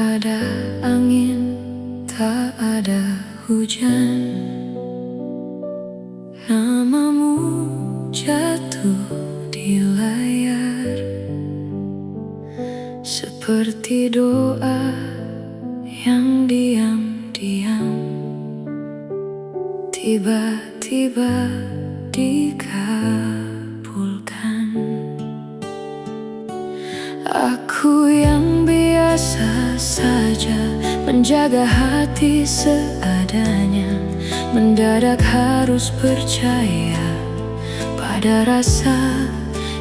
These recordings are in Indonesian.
ada angin, tak ada hujan. Namamu jatuh di layar, seperti doa yang diam-diam tiba-tiba dikabulkan. Aku yang biasa saja menjaga hati seadanya, mendadak harus percaya pada rasa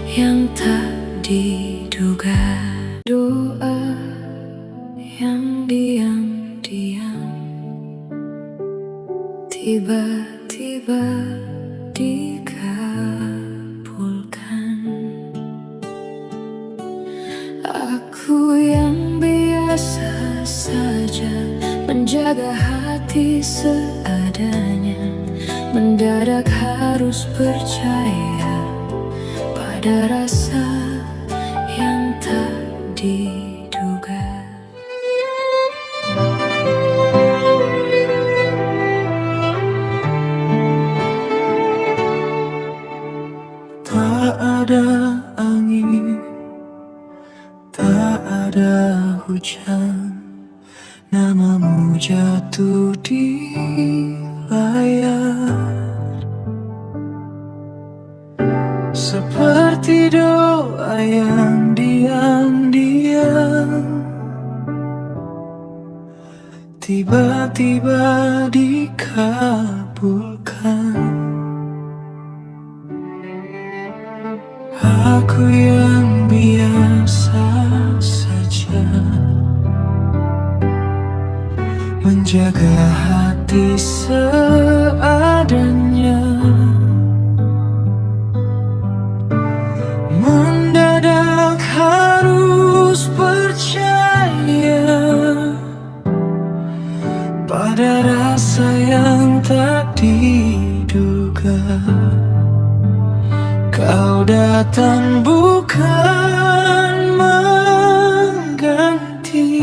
yang tak diduga. Doa yang diam-diam tiba-tiba dikabulkan. Aku yang biasa saja menjaga hati seadanya, mendadak harus percaya pada rasa yang tak diduga. Tak ada angin, tak ada hujan, namamu jatuh di layar, seperti doa yang diam-diam tiba-tiba dikabulkan. Aku yang biasa saja menjaga hati seadanya, mendadak harus percaya pada rasa yang tak diduga. Kau datang bukan mengganti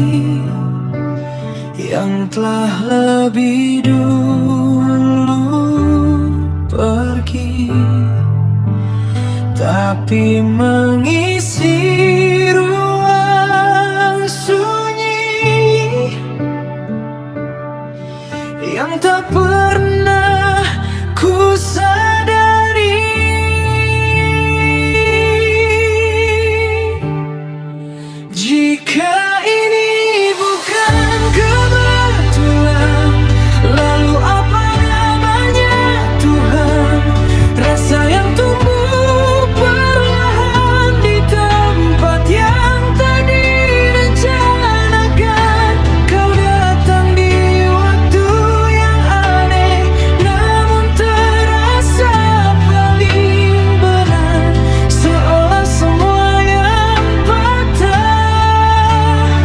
yang telah lebih dulu pergi, tapi mengisi ruang sunyi yang tak pernah ku sadari. Jika ini bukan kebetulan, lalu apa namanya Tuhan? Rasa yang tumbuh perlahan di tempat yang tak direncanakan. Kau datang di waktu yang aneh, namun terasa paling benar, seolah semua yang patah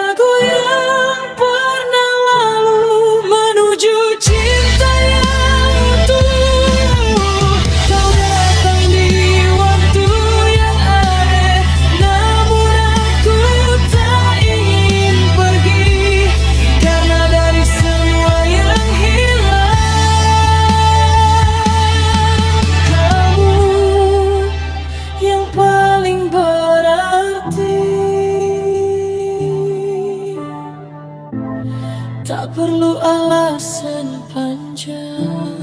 lagu yang pernah lalu menuju cinta yang utuh. Kau datang di waktu yang aneh, namun aku tak ingin pergi, karena dari semua yang hilang, kamu yang paling berarti. Tak perlu alasan panjang,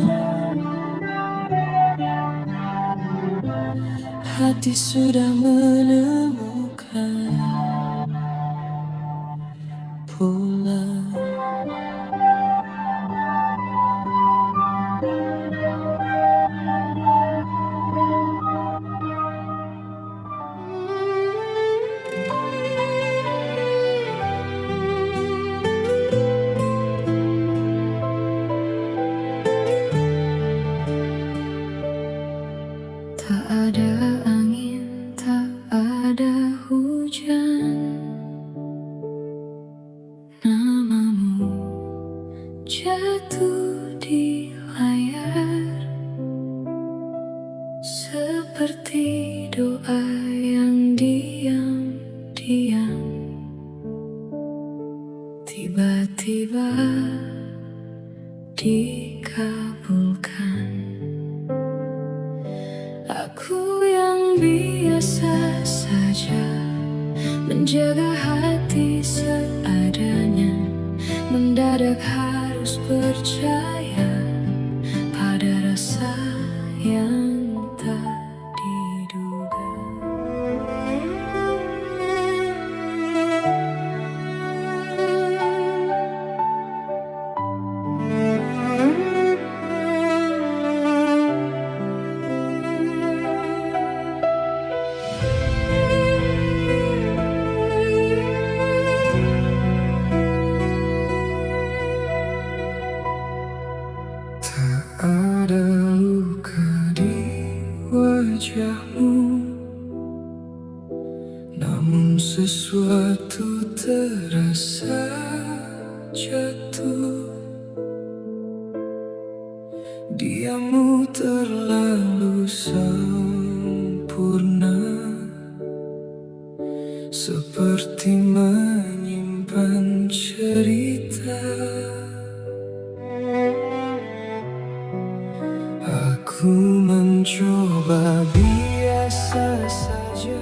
hati sudah menemukan pulang. Tak ada angin, tak ada hujan, namamu jatuh di layar, seperti doa yang diam-diam tiba-tiba dikabulkan. Aku yang biasa saja menjaga hati seadanya, mendadak harus percaya pada rasa yang tak diduga. Ada luka di wajahmu, namun sesuatu terasa jatuh. Diammu terlalu sempurna, seperti menyimpan cerita. Aku mencoba biasa saja,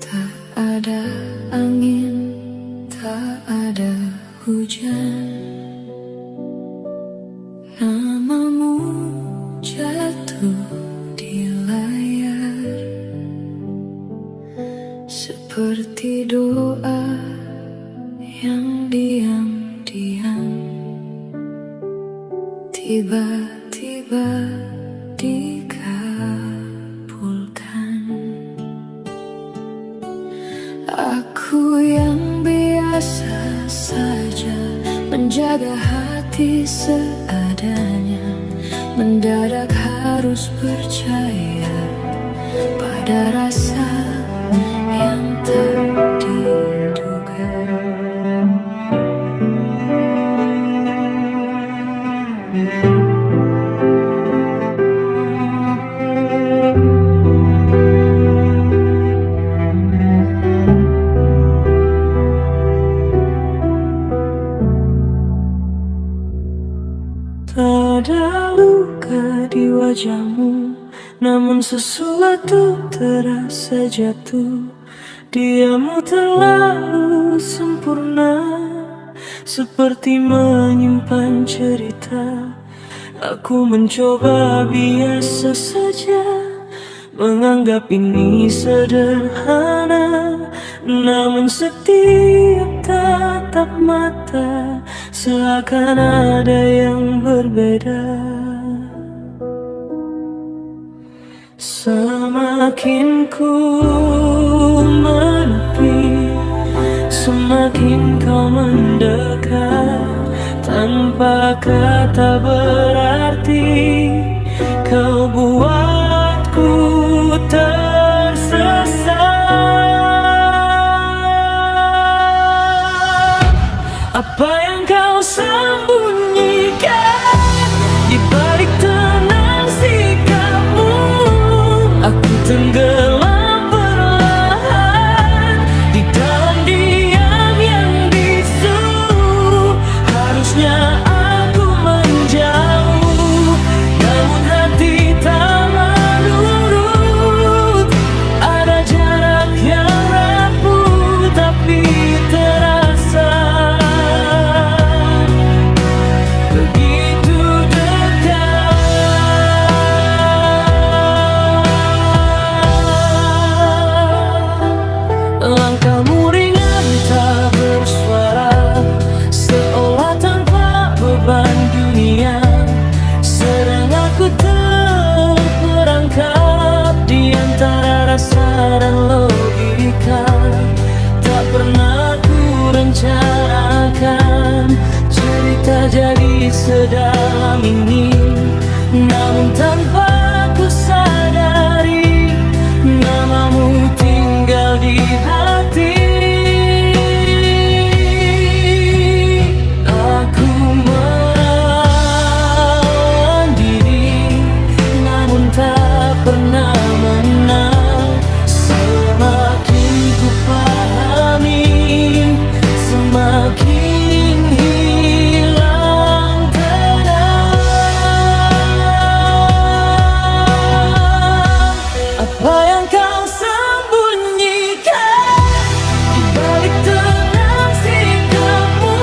Tak ada angin, tak ada hujan, namamu jatuh di layar, seperti doa yang diam-diam tiba-tiba dikabulkan. Aku yang biasa saja menjaga hati seadanya, mendadak harus percaya pada rasa yang tak diduga. tak ada luka di wajahmu, namun sesuatu terasa jatuh. Diammu terlalu sempurna, seperti menyimpan cerita. Aku mencoba biasa saja, menganggap ini sederhana, namun setiap tatap mata seakan ada yang berbeda. Semakin ku menepi, semakin kau mendekat. tanpa kata berarti. Kau buatku tersesat. Apa yang kau sembunyikan di balik tenang sikapmu? Aku tenggelam perlahan di dalam diam yang bisu. Harusnya aku menjauh, namun hati tak menurut. Ada jarak yang rapuh tapi terasa begitu dekat. Langkahmu ringan tak bersuara, seolah tanpa beban dunia. Sedang aku terperangkap di antara rasa dan logika. Tak pernah ku rencanakan cerita jadi sedalam ini, namun tanpa ku sadari namamu tinggal di hati. Aku menahan diri, namun tak pernah menang. Semakin ku pahami, semakin hilang tenang. Apa yang kau sembunyikan di balik tenang sikapmu?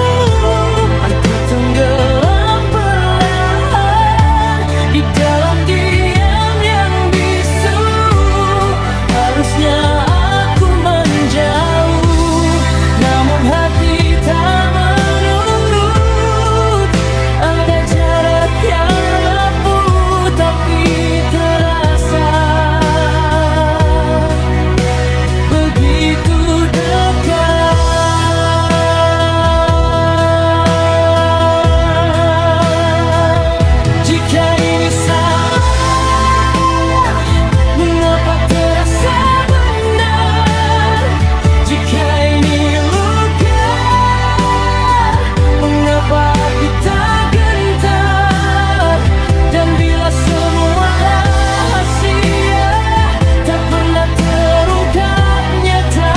Aku tenggelam perlahan di dalam diam yang bisu. Harusnya aku menjauh, namun hati tak menurut. Ada jarak yang rapuh tapi terasa begitu dekat. Jika ini salah, mengapa terasa benar? Jika ini luka, mengapa aku tak gentar? Dan bila semua rahasia tak pernah terungkap nyata,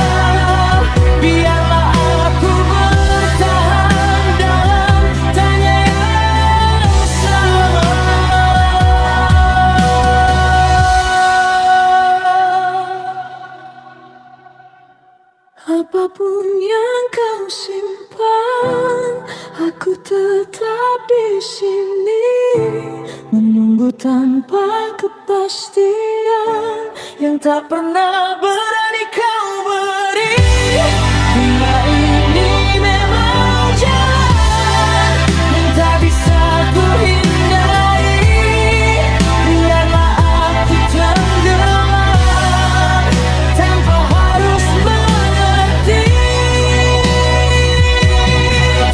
biarlah aku bertahan dalam tanya yang sama. Apapun yang kau simpan, aku tetap di sini menunggu tanpa kepastian yang tak pernah berani kau beri. Bila ini memang jalan yang tak bisa ku hindari, biarlah aku tenggelam tanpa harus mengerti.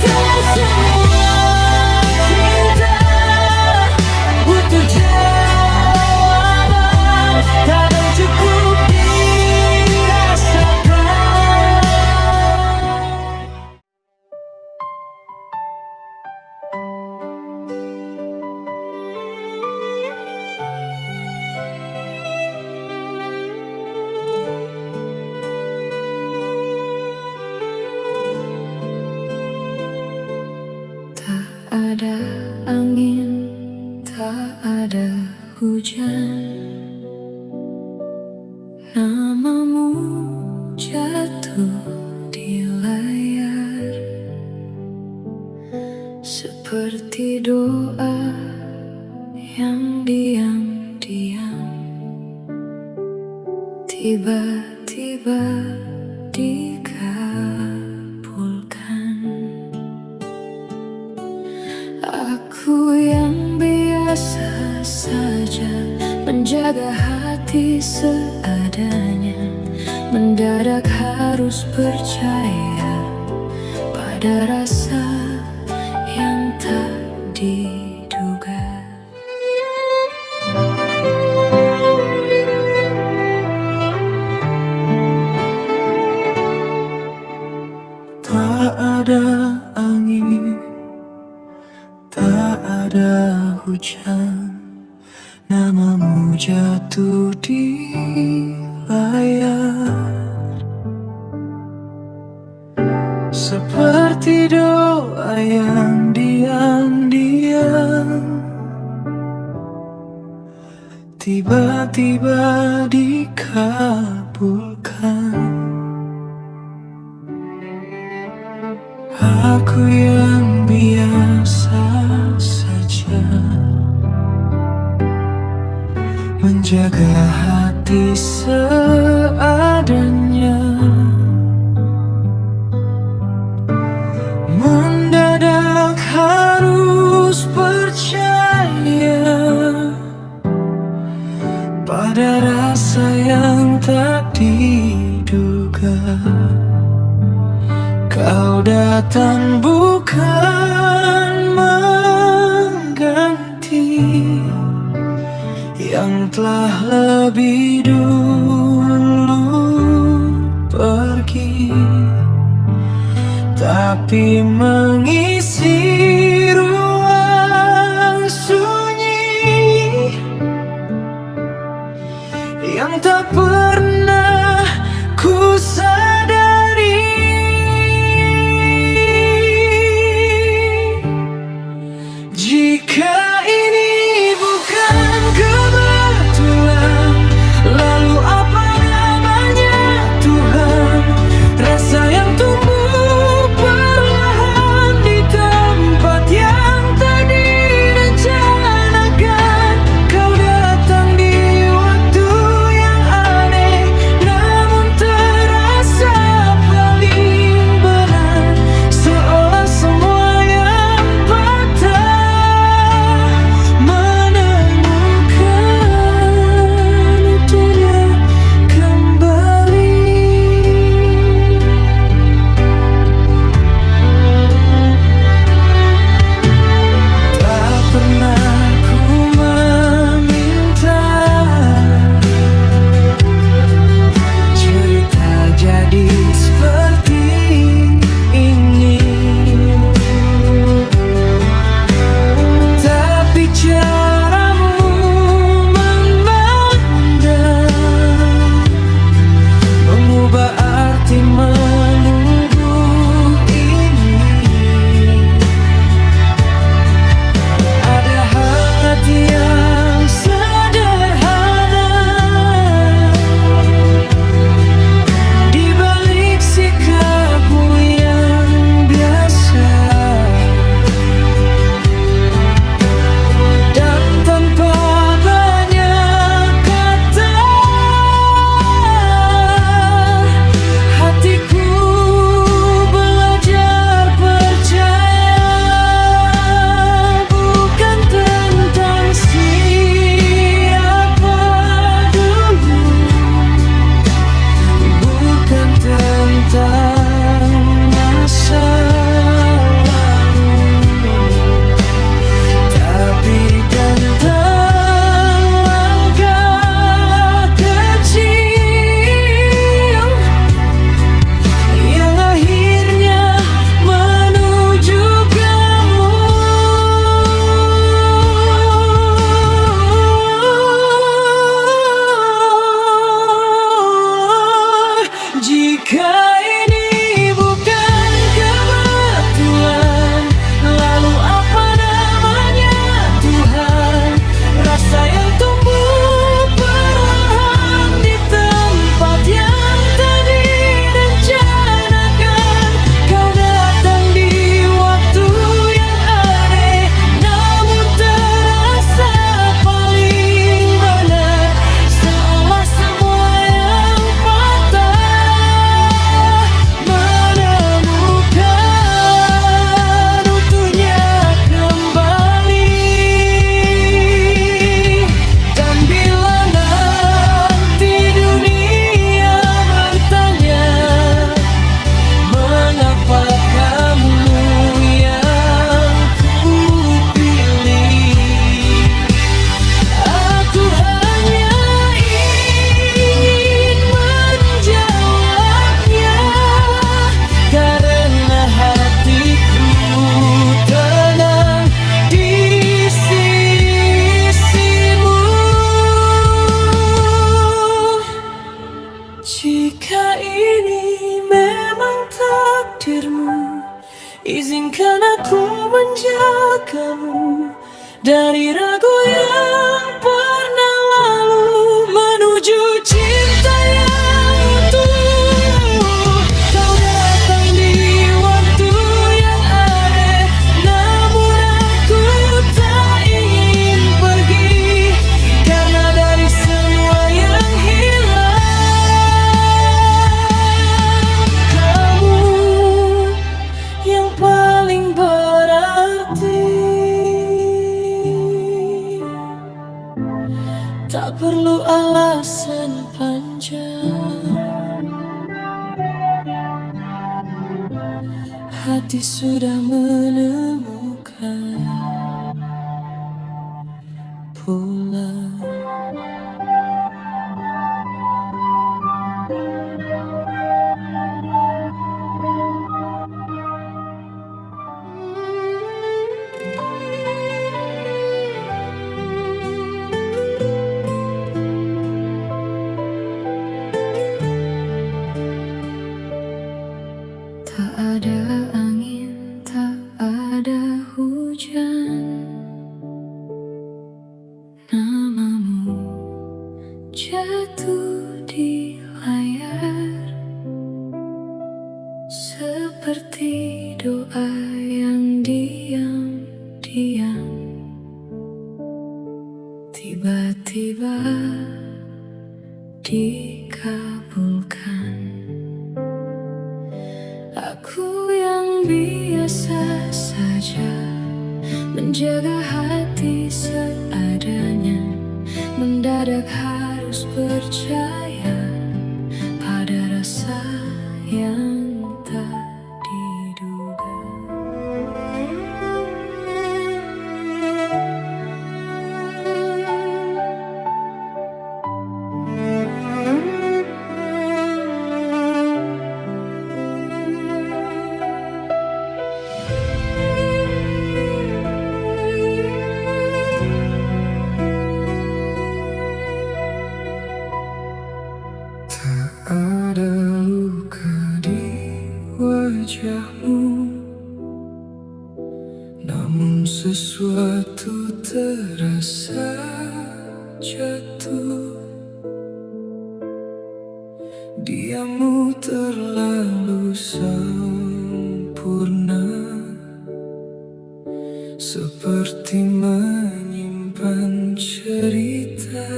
Tak semua cinta butuh jawaban, kadang cukup dirasakan. Tak ada angin, tak ada hujan, namamu jatuh di layar seperti doa yang diam-diam tiba-tiba dikabulkan. Aku yang biasa saja menjaga hati seadanya, mendadak harus percaya pada rasa yang tak diduga. Tak ada angin, tak ada hujan, namamu jatuh di layar. Seperti doa yang diam-diam tiba-tiba dikabulkan. Aku yang biasa saja menjaga hati seadanya, mendadak harus percaya pada rasa yang tak diduga. Kau datang bukan mengganti yang telah menjagamu dari ragu yang pernah lalu menuju cinta yang utuh. Kau datang di waktu yang ada, namun aku tak ingin pergi, karena dari semua yang hilang, kamu yang paling berarti. Tak perlu alasan panjang, hati sudah menemukan pulang. Tak ada angin, tak ada hujan, namamu jatuh di layar, seperti doa yang diam-diam tiba-tiba dikabulkan. Aku yang biasa saja menjaga hati seadanya, mendadak harus percaya pada rasa yang tak diduga. Ada luka di wajahmu, namun sesuatu terasa jatuh. Diammu terlalu sempurna, seperti menyimpan cerita.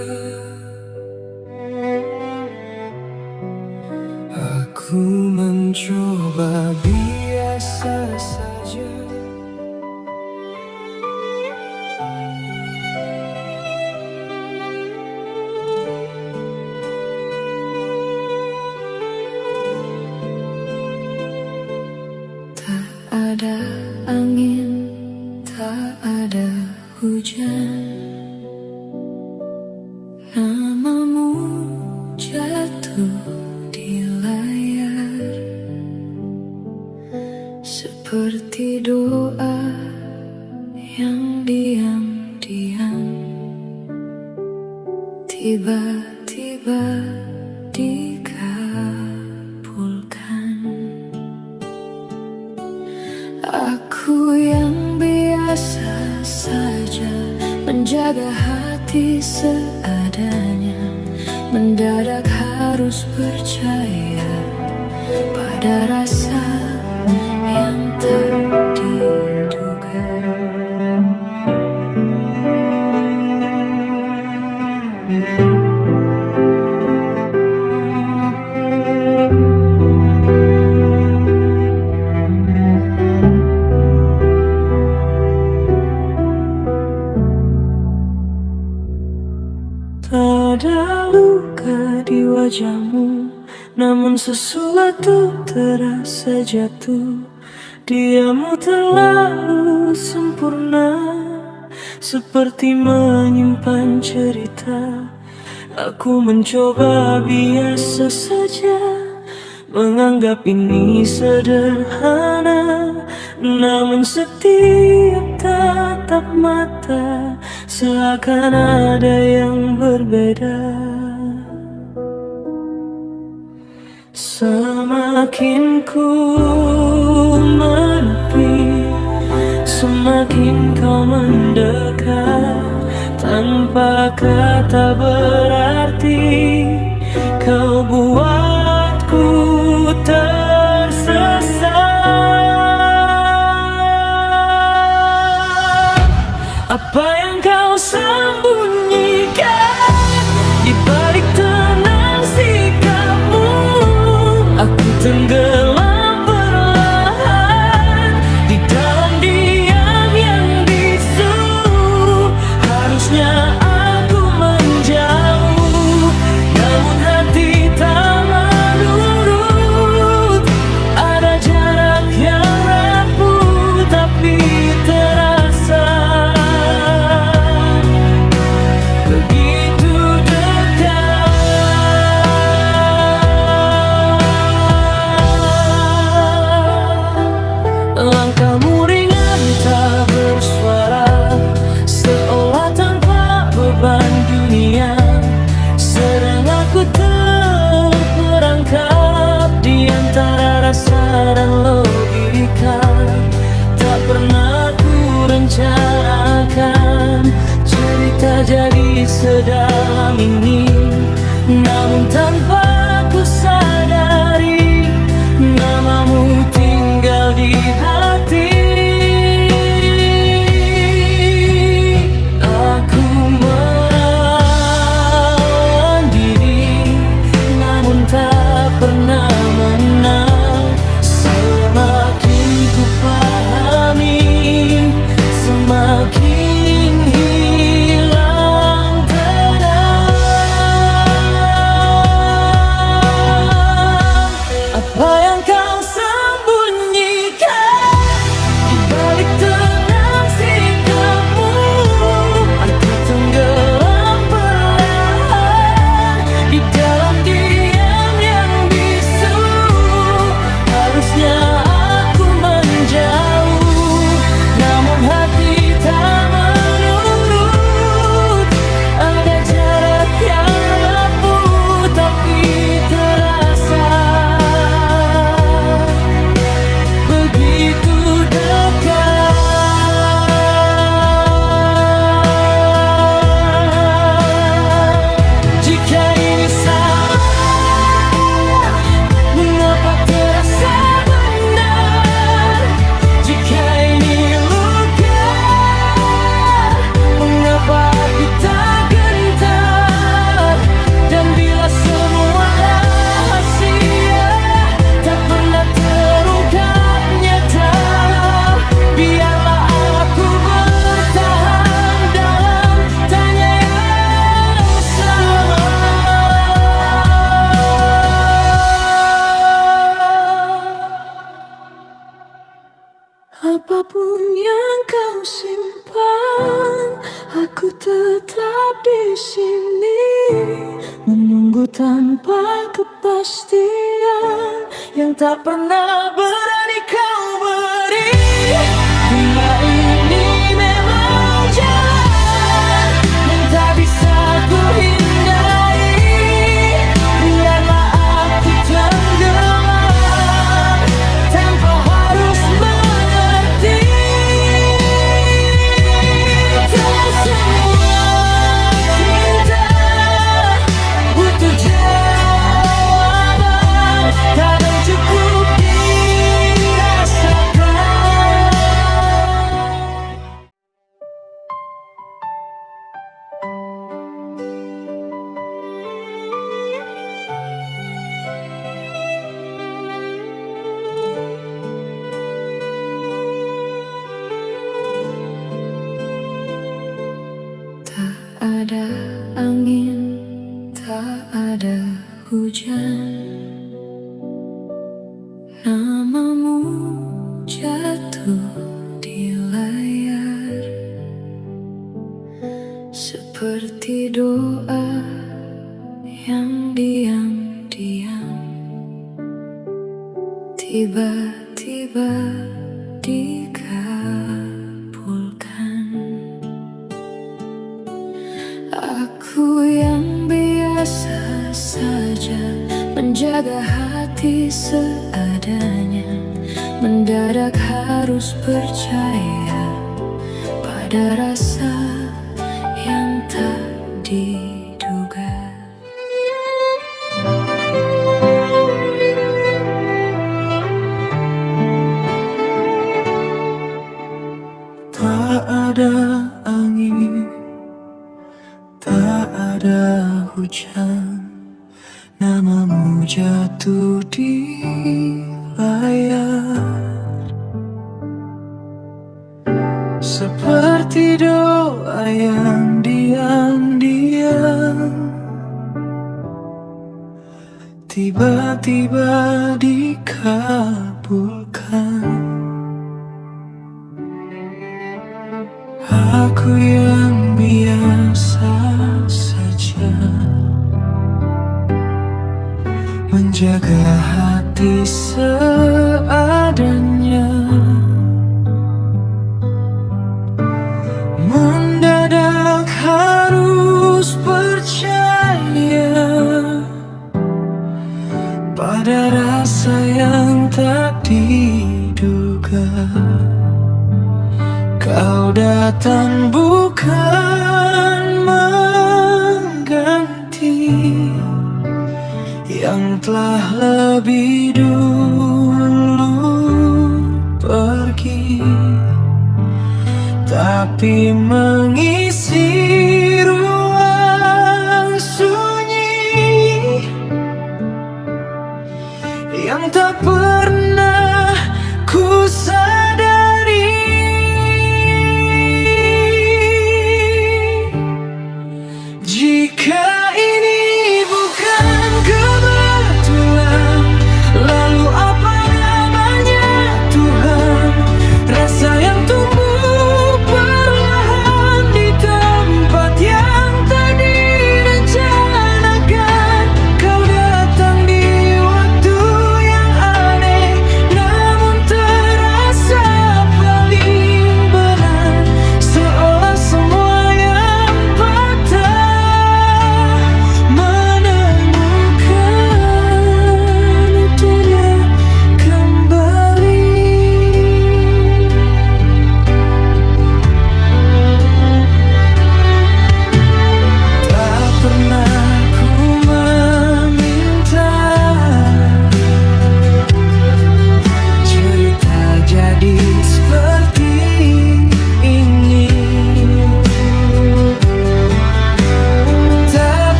Aku mencoba biasa saja, Tak ada angin, tak ada hujan, namamu jatuh di layar, seperti doa yang diam-diam tiba-tiba dikabulkan. Aku yang biasa saja menjaga hati seadanya, mendadak harus percaya pada rasa yang tak diduga. tak ada luka di wajahmu, namun sesuatu terasa jatuh. Diammu terlalu sempurna, seperti menyimpan cerita. Aku mencoba biasa saja, menganggap ini sederhana, namun setiap tatap mata seakan ada yang berbeda. Semakin ku menepi, semakin kau mendekat. Tanpa kata berarti kau buatku tersesat. Apa yang kau sembunyikan di balik tenang sikapmu? Aku tenggelam perlahan di dalam diam yang bisu. Harusnya aku menjauh, namun hati tak menurut. Ada jarak yang rapuh tapi terasa begitu dekat. Langkahmu ringan tak bersuara, seolah tanpa beban dunia. Sedang aku terperangkap di antara rasa dan logika. Tak pernah ku rencanakan cerita jadi sedalam ini, namun tanpa ku sadari namamu tinggal di hati. Aku melawan diri, namun tak pernah menang. Semakin ku pahami, semakin hilang tenang. Apa yang kau sembunyikan di balik tenang sikapmu? Aku tenggelam perlahan di dalam diam yang bisu. Harusnya aku menjauh, namun hati tak menurut. Ada jarak yang rapuh tapi terasa begitu dekat. Jika ini salah, mengapa terasa benar? Jika ini luka, mengapa aku tak gentar? Dan bila semua rahasia tak pernah terungkap nyata, biarlah aku bertahan dalam tanya yang sama. Apapun yang kau simpan, aku tetap di sini menunggu tanpa kepastian yang tak pernah berani kau beri. Bila ini memang jalan yang tak bisa ku hindari, biarlah aku tenggelam tanpa harus mengerti. Tak semua cinta butuh jawaban, kadang cukup dirasakan. Tak ada angin, tak ada hujan, namamu jatuh di layar seperti doa yang diam-diam tiba-tiba dikabulkan. Aku yang biasa saja menjaga hati seadanya, mendadak harus percaya Ada rasa yang tak diduga. Tak ada angin, tak ada hujan, namamu jatuh di layar. Seperti doa yang diam-diam tiba-tiba dikabulkan. Aku yang biasa saja menjaga hati seadanya. Mendadak harus percaya pada rasa yang tak diduga. Kau datang bukan mengganti yang telah lebih dulu pergi, tapi mengisi ruang sunyi yang tak pernah ku sadari. Jika ini bukan kebetulan, lalu apa namanya Tuhan? Rasa yang tumbuh perlahan di tempat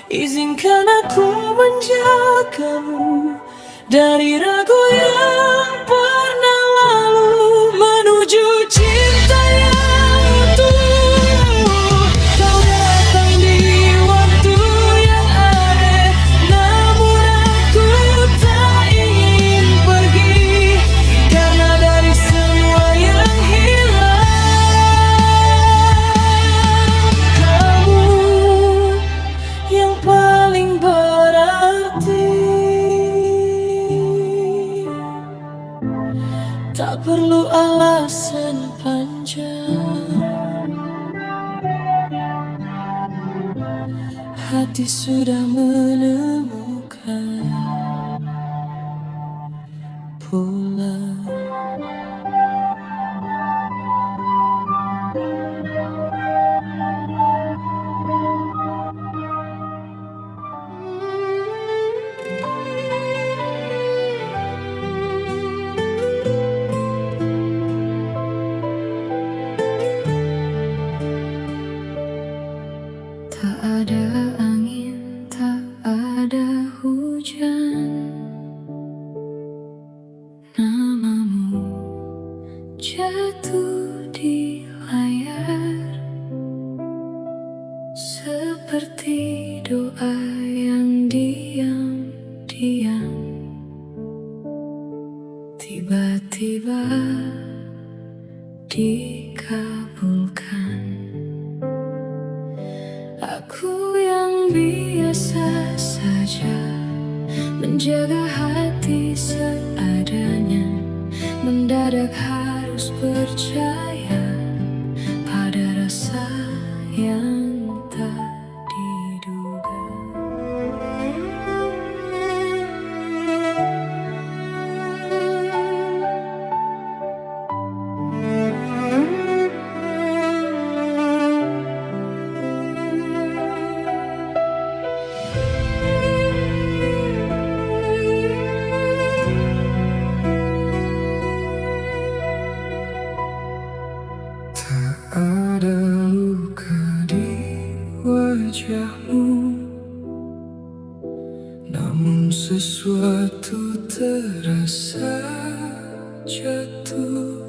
Izinkan aku menjagamu dari ragu yang pernah lalu, menuju cinta yang utuh. Kau datang di waktu yang aneh, namun aku tak ingin pergi, karena dari semua yang hilang, kamu yang paling berarti. Tak perlu alasan panjang, hati sudah menemukan pulang. Tak ada angin, tak ada hujan, namamu jatuh di layar, seperti doa yang diam-diam tiba-tiba dikabulkan. Aku yang biasa saja menjaga hati seadanya, mendadak harus percaya pada rasa yang tak diduga. Ada luka di wajahmu, namun sesuatu terasa jatuh.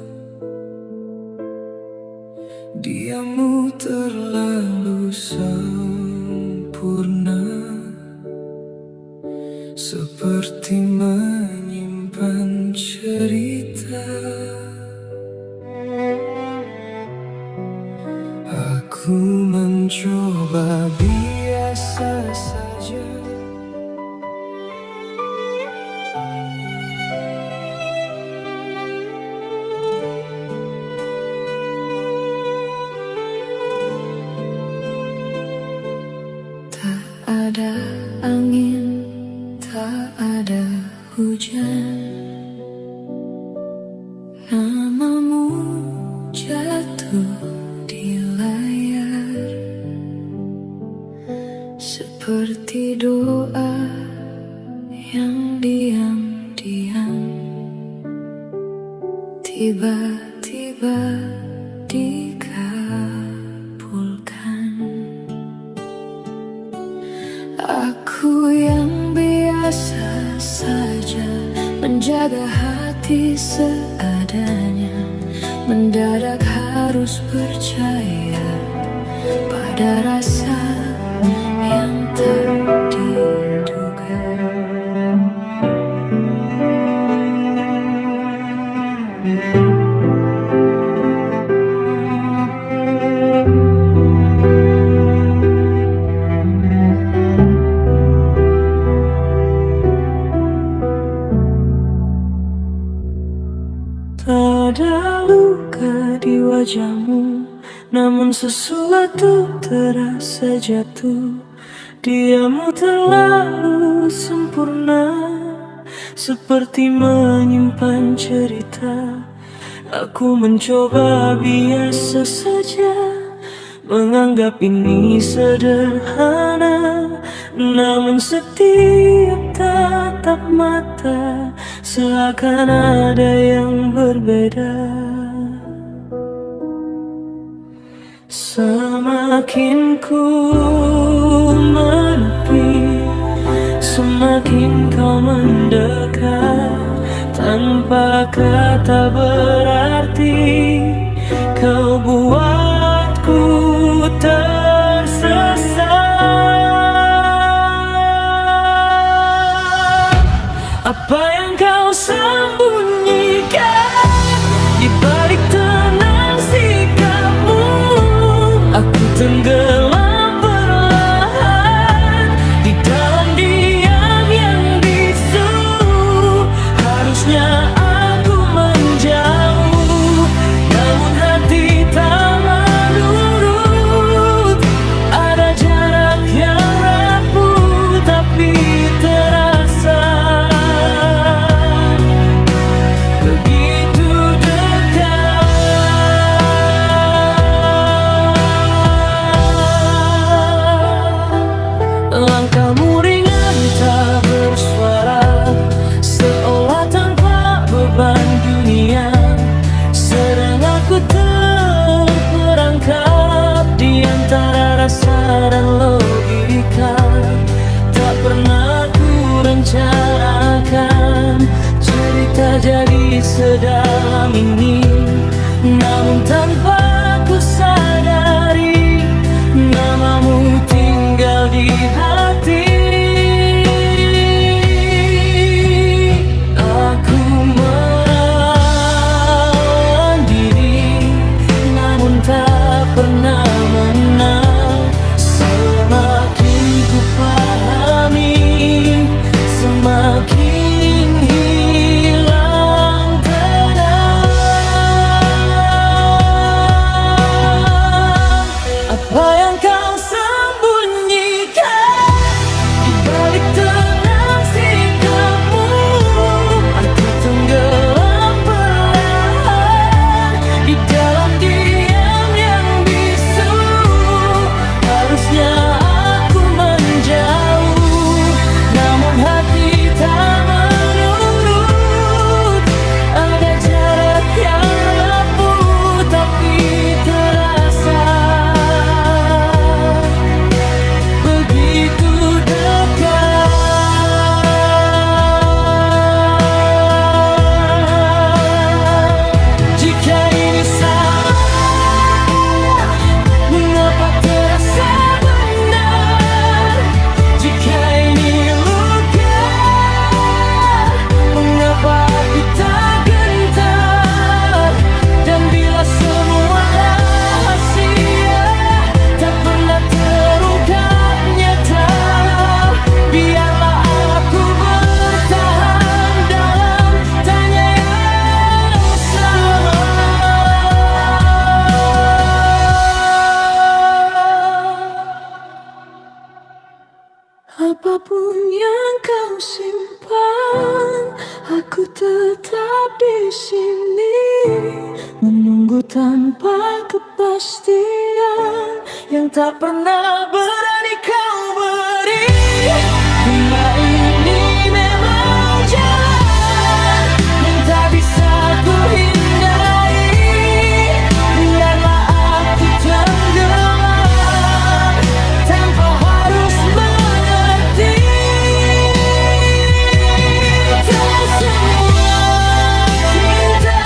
Diammu terlalu sempurna, seperti menyimpan cerita. Aku mencoba biasa saja, Tak ada angin, tak ada hujan, namamu jatuh di layar, seperti doa yang diam-diam tiba-tiba dikabulkan. Aku yang biasa saja menjaga hati seadanya, mendadak harus percaya pada rasa yang tak diduga. tak ada luka di wajahmu, namun sesuatu terasa jatuh. Diammu terlalu sempurna, seperti menyimpan cerita. Aku mencoba biasa saja, menganggap ini sederhana, namun setiap tatap mata seakan ada yang berbeda. Semakin ku menepi, Apa kata berarti kau buatku tersesat? Apa yang kau sembunyikan di balik tenang sikapmu? Aku tenggelam perlahan di dalam diam yang bisu. Harusnya aku menjauh, namun hati tak menurut. Ada jarak yang rapuh tapi terasa begitu dekat. Langkahmu ringan tak bersuara, seolah tanpa beban dunia. Sedang aku terperangkap di antara rasa dan logika. Tak pernah ku rencanakan cerita jadi sedalam ini, namun tanpa ku sadari namamu tinggal di hati. Aku melawan diri, namun tak pernah menang. Semakin ku pahami, semakin hilang tenang. Apa yang kau sembunyikan di balik tenang sikapmu? Aku tenggelam perlahan di dalam diam yang bisu. Harusnya aku menjauh, namun hati tak menurut. Ada jarak yang rapuh tapi terasa begitu dekat. Jika ini salah, mengapa terasa benar? Jika ini luka, mengapa aku tak gentar? Dan bila semua rahasia tak pernah terungkap nyata, biarlah aku bertahan dalam tanya yang sama. Apapun yang kau simpan, aku tetap di sini menunggu tanpa kepastian yang tak pernah berani kau beri. Dunia ini memang jalan yang tak bisa ku hindari. Biarlah aku tenggelam tanpa harus mengerti. Tak semua cinta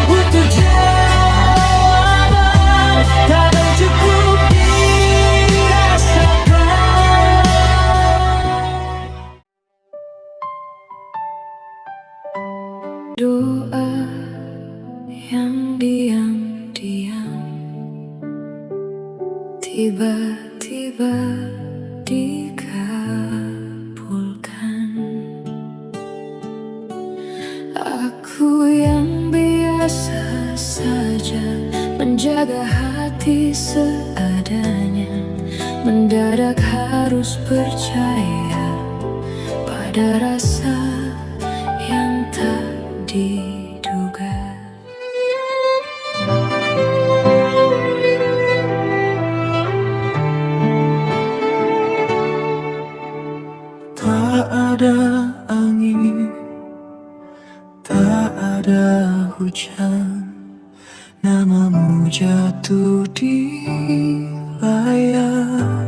butuh jawaban, kadang cukup dirasakan. Doa yang diam-diam tiba-tiba dikabulkan. Aku yang biasa saja menjaga hati seadanya, mendadak harus percaya pada rasa yang tak diduga. Tak ada angin, tak ada hujan, namamu jatuh di layar.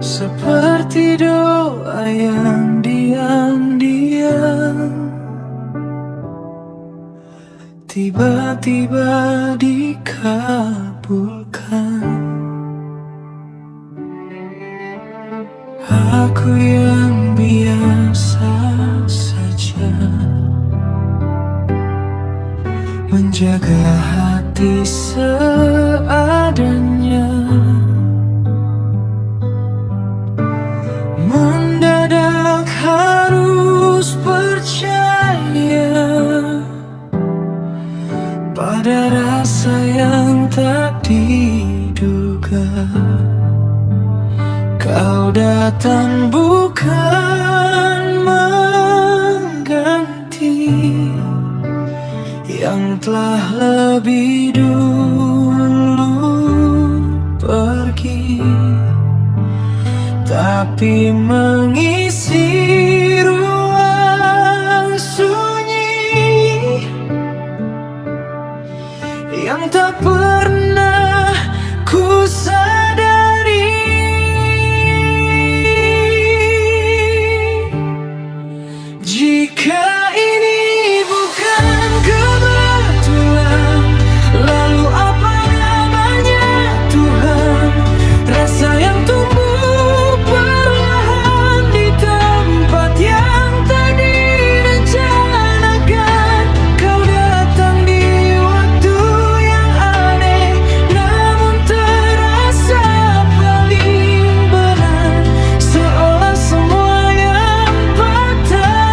Seperti doa yang di yang diam tiba-tiba dikabulkan. Aku yang biasa saja menjaga hati seadanya, mendadak harus percaya pada rasa yang tak diduga. Kau datang bukan mengganti yang telah lebih dulu pergi, tapi mengisi ruang sunyi yang tak pernah ku sadari. Jika ini bukan kebetulan, lalu apa namanya Tuhan? Rasa yang tumbuh perlahan di tempat yang tak direncanakan. Kau datang di waktu yang aneh, namun terasa paling benar. Seolah semua yang patah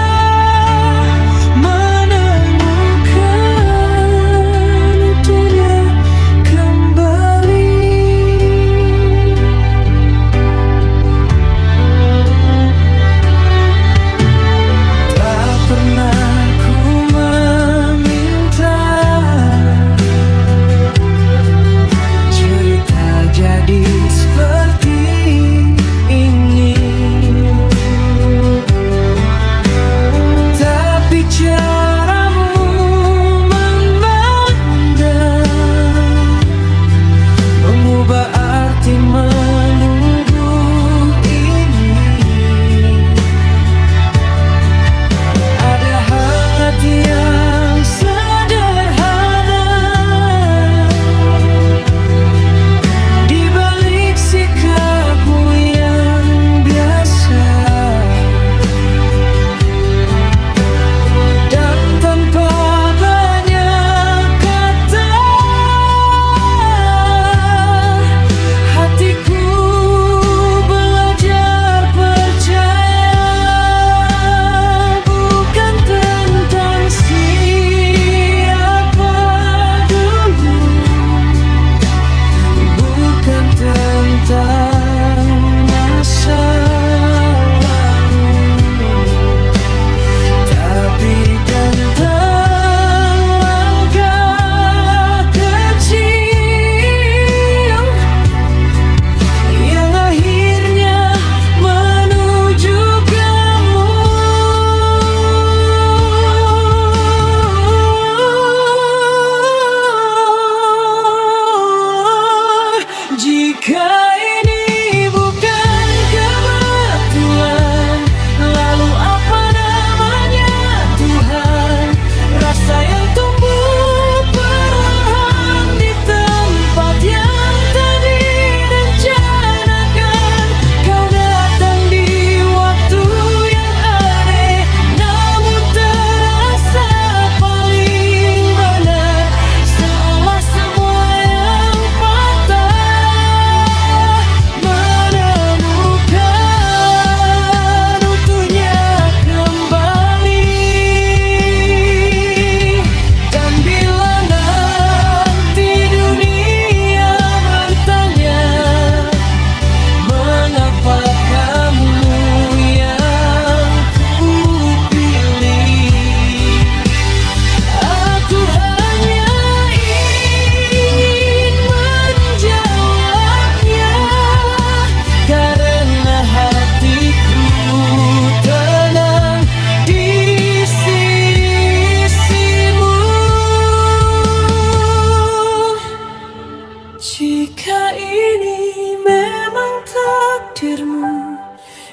Jika ini memang takdirmu,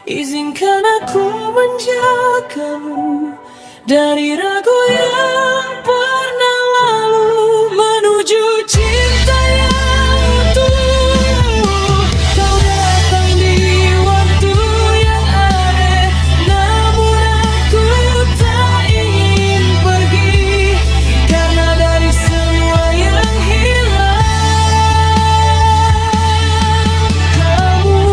izinkan aku menjagamu dari ragu yang pernah lalu menuju cinta yang utuh. Kau datang di waktu yang aneh, namun aku tak ingin pergi, karena dari semua yang hilang, kamu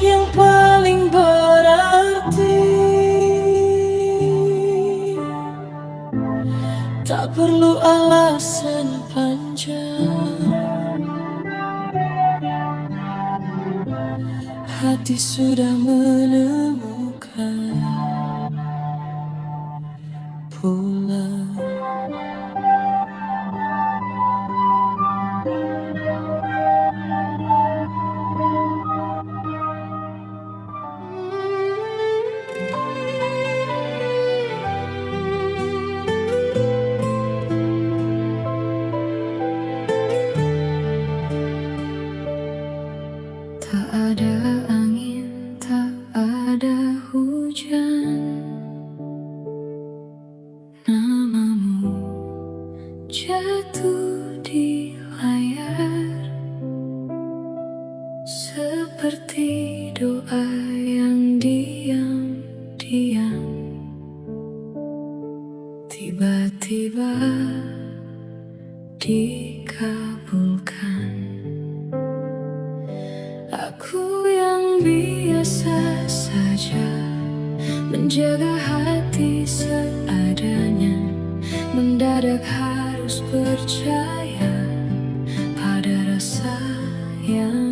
yang paling berarti. Tak perlu alasan panjang, hati sudah menemukan pulang. Tak ada angin, tak ada hujan, namamu jatuh di layar seperti doa yang diam-diam tiba-tiba dikabulkan. Aku yang biasa saja menjaga hati seadanya, mendadak harus percaya pada rasa yang